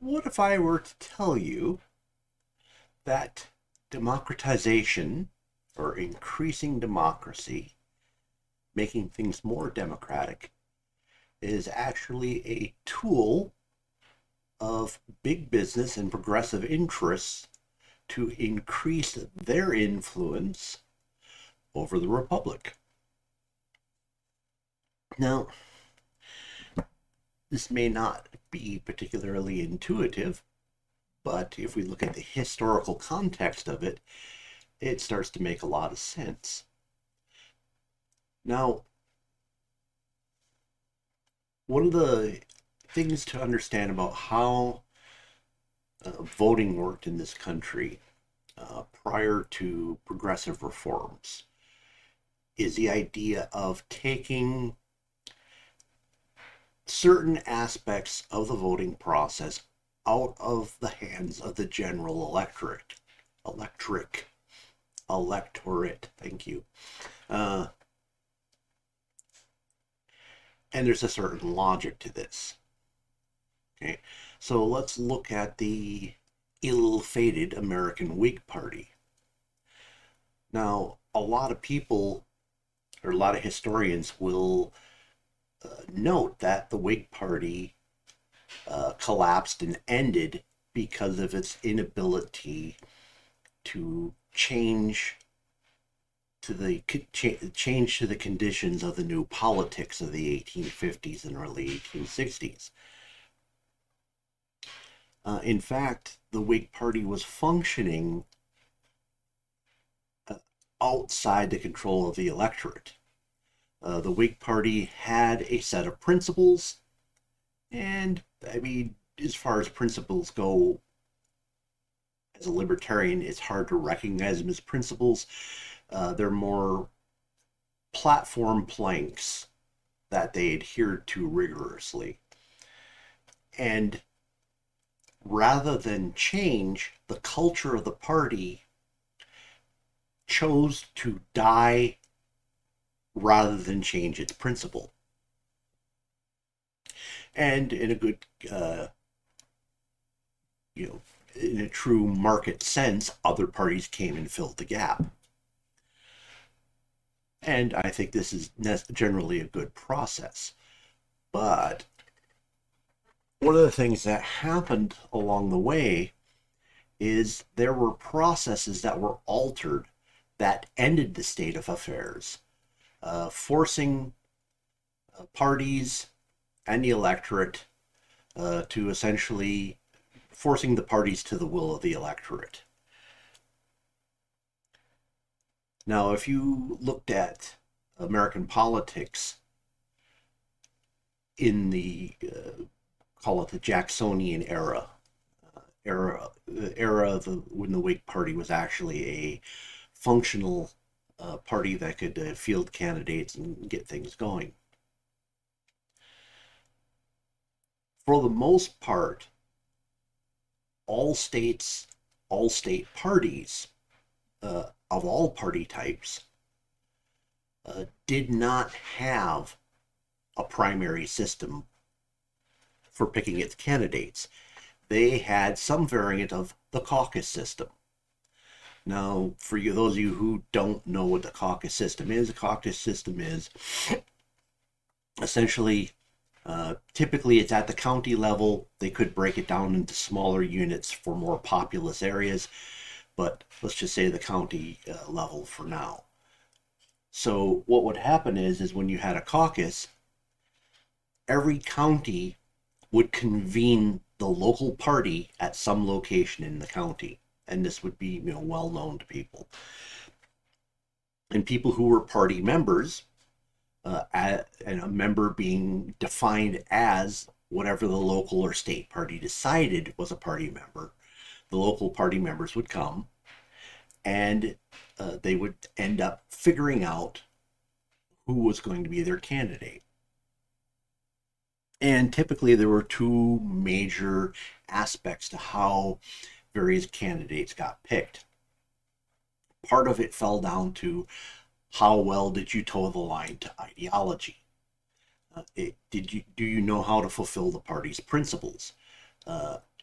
What if I were to tell you that democratization or increasing democracy, making things more democratic, is actually a tool of big business and progressive interests to increase their influence over the republic? Now, this may not be particularly intuitive, but if we look at the historical context of it, it starts to make a lot of sense. Now, one of the things to understand about how voting worked in this country prior to progressive reforms is the idea of taking certain aspects of the voting process out of the hands of the general electorate, thank you. And there's a certain logic to this. Okay, so let's look at the ill-fated American Whig Party. Now, a lot of people, or a lot of historians, will note that the Whig Party collapsed and ended because of its inability to change to the conditions of the new politics of the 1850s and early 1860s. In fact, the Whig Party was functioning outside the control of the electorate. The Whig Party had a set of principles, and I mean, as far as principles go, as a libertarian, it's hard to recognize them as principles. They're more platform planks that they adhered to rigorously. And rather than change, the culture of the party chose to die rather than change its principle. And in a good, in a true market sense, other parties came and filled the gap. And I think this is generally a good process. But one of the things that happened along the way is there were processes that were altered that ended the state of affairs, forcing parties and the electorate to essentially forcing the parties to the will of the electorate. Now, if you looked at American politics in the call it the Jacksonian era, when the Whig Party was actually a functional party that could field candidates and get things going. For the most part, all state parties of all party types did not have a primary system for picking its candidates. They had some variant of the caucus system. Now, for you, those of you who don't know what the caucus system is, essentially, typically it's at the county level. They could break it down into smaller units for more populous areas, but let's just say the county level for now. So what would happen is when you had a caucus, every county would convene the local party at some location in the county, and this would be well known to people. And people who were party members, and a member being defined as whatever the local or state party decided was a party member, the local party members would come, and they would end up figuring out who was going to be their candidate. And typically there were two major aspects to how various candidates got picked. Part of it fell down to how well did you toe the line to ideology? Do you know how to fulfill the party's principles?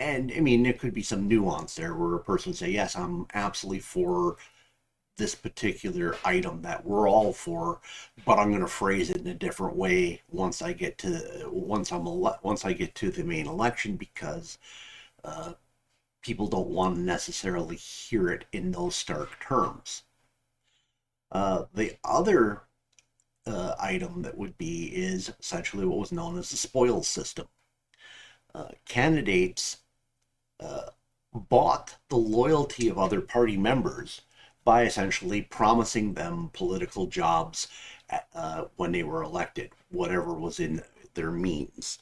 And I mean, there could be some nuance there where a person would say, yes, I'm absolutely for this particular item that we're all for, but I'm going to phrase it in a different way once I get to once I get to the main election, because uh, people don't want to necessarily hear it in those stark terms. The other item that would be is essentially what was known as the spoils system. Candidates bought the loyalty of other party members by essentially promising them political jobs when they were elected, whatever was in their means.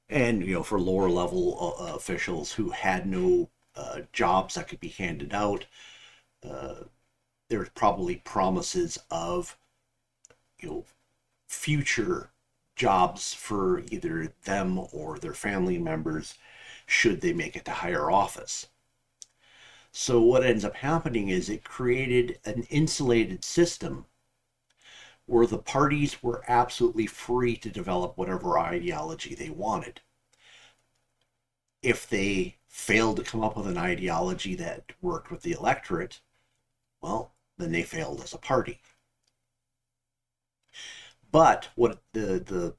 And for lower level officials who had no jobs that could be handed out, there's probably promises of you know future jobs for either them or their family members should they make it to higher office. So what ends up happening is it created an insulated system where the parties were absolutely free to develop whatever ideology they wanted. If they failed to come up with an ideology that worked with the electorate, well, then they failed as a party. But what the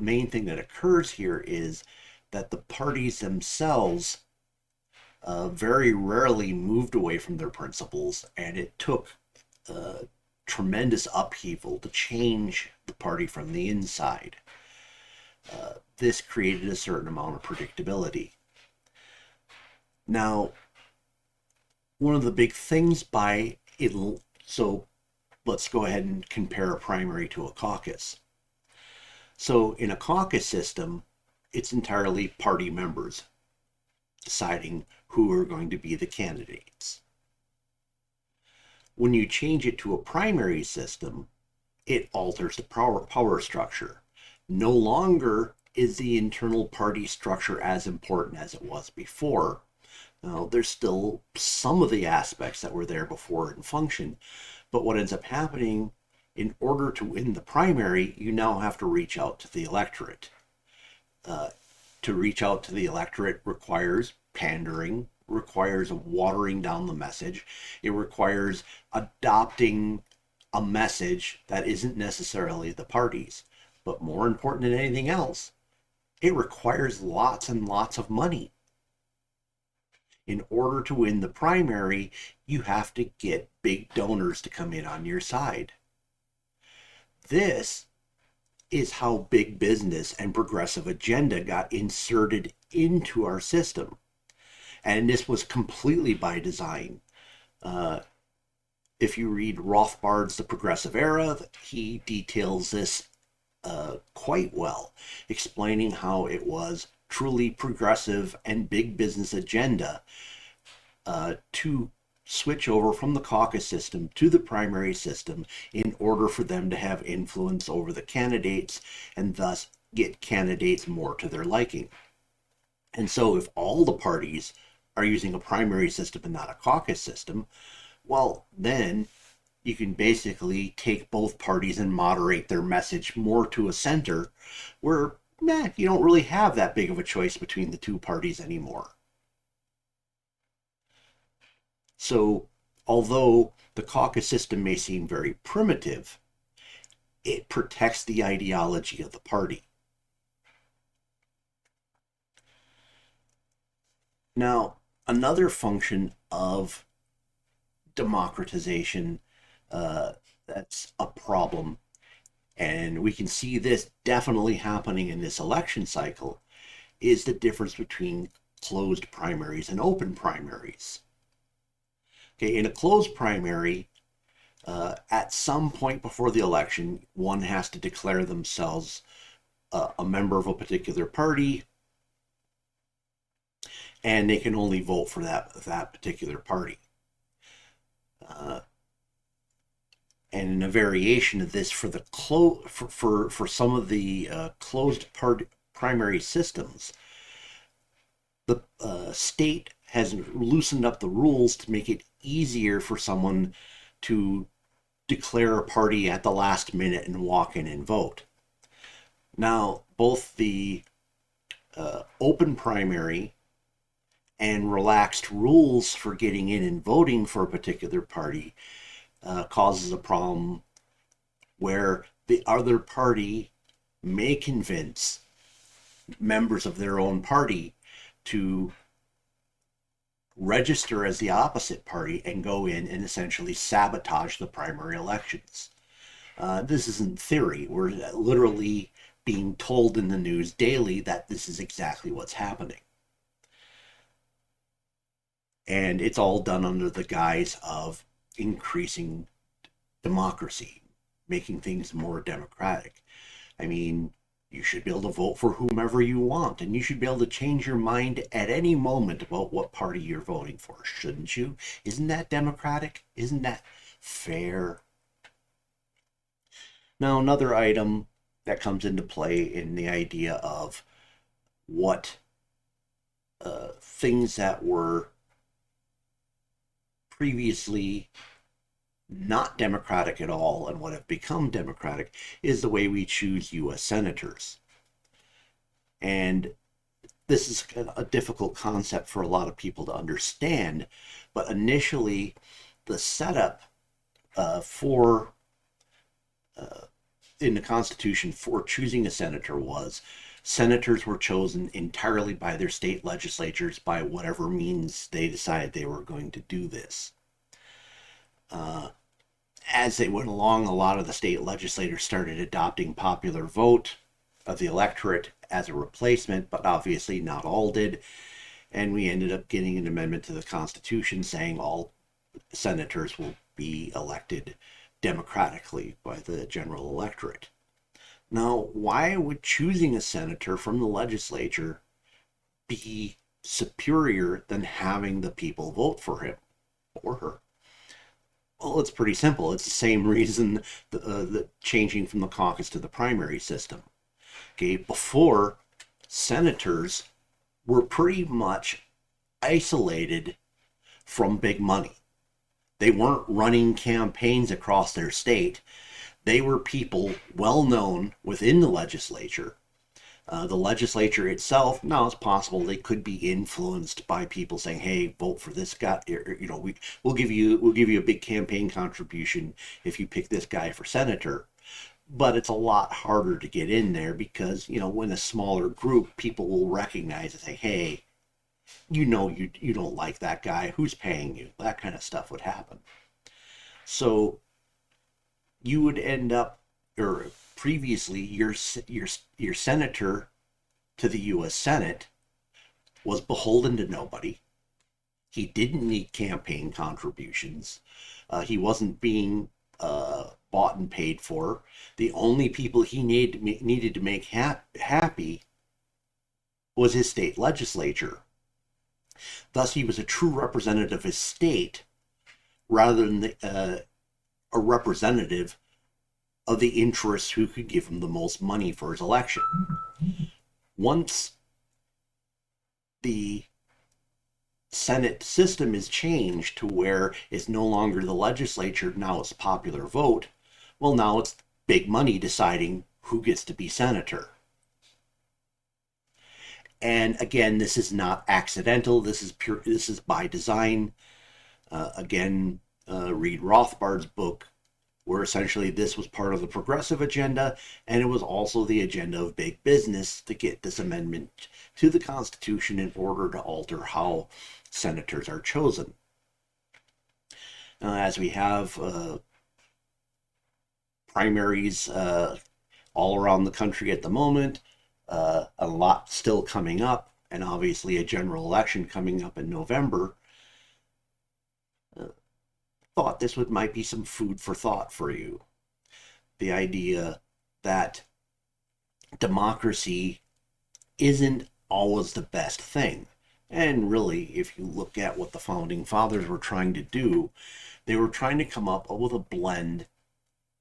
main thing that occurs here is that the parties themselves very rarely moved away from their principles, and it took tremendous upheaval to change the party from the inside. This created a certain amount of predictability. Now, one of the big things by it, so let's go ahead and compare a primary to a caucus. So in a caucus system, it's entirely party members deciding who are going to be the candidates. When you change it to a primary system, it alters the power structure. No longer is the internal party structure as important as it was before. Now, there's still some of the aspects that were there before in function, but what ends up happening, in order to win the primary, you now have to reach out to the electorate. To reach out to the electorate requires pandering, requires watering down the message. It requires adopting a message that isn't necessarily the party's. But more important than anything else, it requires lots and lots of money. In order to win the primary, you have to get big donors to come in on your side. This is how big business and progressive agenda got inserted into our system. And this was completely by design. If you read Rothbard's The Progressive Era, he details this quite well, explaining how it was truly progressive and big business agenda to switch over from the caucus system to the primary system in order for them to have influence over the candidates and thus get candidates more to their liking. And so if all the parties are using a primary system and not a caucus system, well, then you can basically take both parties and moderate their message more to a center where you don't really have that big of a choice between the two parties anymore. So although the caucus system may seem very primitive, it protects the ideology of the party. Now, another function of democratization that's a problem, and we can see this definitely happening in this election cycle, is the difference between closed primaries and open primaries. Okay, in a closed primary, at some point before the election, one has to declare themselves a member of a particular party, and they can only vote for that particular party. And in a variation of this, for the for some of the closed primary systems, the state has loosened up the rules to make it easier for someone to declare a party at the last minute and walk in and vote. Now, both the open primary And relaxed rules for getting in and voting for a particular party causes a problem where the other party may convince members of their own party to register as the opposite party and go in and essentially sabotage the primary elections. This isn't theory. We're literally being told in the news daily that this is exactly what's happening. And it's all done under the guise of increasing democracy, making things more democratic. I mean, you should be able to vote for whomever you want, and you should be able to change your mind at any moment about what party you're voting for, shouldn't you? Isn't that democratic? Isn't that fair? Now, another item that comes into play in the idea of what things that were previously not democratic at all and what have become democratic is the way we choose U.S. senators. And this is a difficult concept for a lot of people to understand, but initially the setup for in the Constitution for choosing a senator was senators were chosen entirely by their state legislatures by whatever means they decided they were going to do this. As they went along, a lot of the state legislators started adopting popular vote of the electorate as a replacement, but obviously not all did. And we ended up getting an amendment to the Constitution saying all senators will be elected democratically by the general electorate. Now, why would choosing a senator from the legislature be superior than having the people vote for him or her? Well, it's pretty simple. It's the same reason the changing from the caucus to the primary system. Okay, before, senators were pretty much isolated from big money. They weren't running campaigns across their state. They were people well known within the legislature. The legislature itself, now it's possible they could be influenced by people saying, "Hey, vote for this guy." You know, we'll give you a big campaign contribution if you pick this guy for senator. But it's a lot harder to get in there because, you know, when a smaller group, people will recognize and say, "Hey, you know, you don't like that guy. Who's paying you?" That kind of stuff would happen. So you would end up, or previously, your senator to the U.S. Senate was beholden to nobody. He didn't need campaign contributions. He wasn't being bought and paid for. The only people he needed to make happy was his state legislature. Thus, he was a true representative of his state rather than a representative of the interests who could give him the most money for his election. Once the Senate system is changed to where it's no longer the legislature, now it's popular vote, well, now it's big money deciding who gets to be senator. And again, this is not accidental. This is by design. Again, read Rothbard's book, where essentially this was part of the progressive agenda, and it was also the agenda of big business to get this amendment to the Constitution in order to alter how senators are chosen. As we have primaries all around the country at the moment, a lot still coming up, and obviously a general election coming up in November, thought this might be some food for thought for you. The idea that democracy isn't always the best thing. And really, if you look at what the founding fathers were trying to do, they were trying to come up with a blend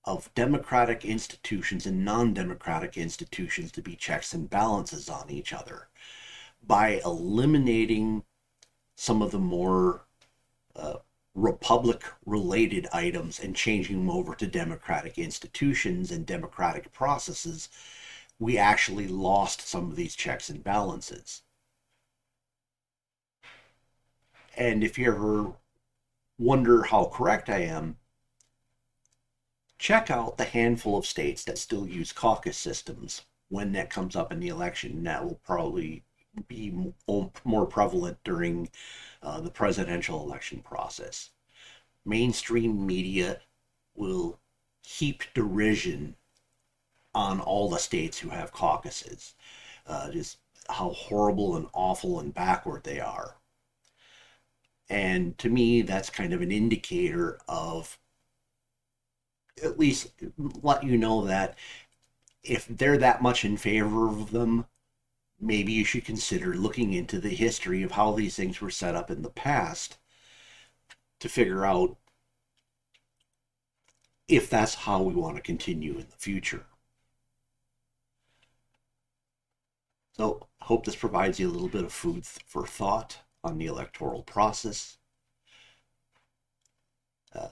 of democratic institutions and non-democratic institutions to be checks and balances on each other by eliminating some of the more republic-related items and changing them over to democratic institutions and democratic processes. We actually lost some of these checks and balances. And if you ever wonder how correct I am, check out the handful of states that still use caucus systems. When that comes up in the election, that will probably be more prevalent during the presidential election process. Mainstream media will heap derision on all the states who have caucuses, just how horrible and awful and backward they are. And to me, that's kind of an indicator of, at least let you know that if they're that much in favor of them, maybe you should consider looking into the history of how these things were set up in the past to figure out if that's how we want to continue in the future. So, I hope this provides you a little bit of food for thought on the electoral process.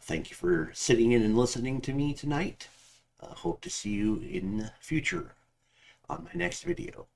Thank you for sitting in and listening to me tonight. Hope to see you in the future on my next video.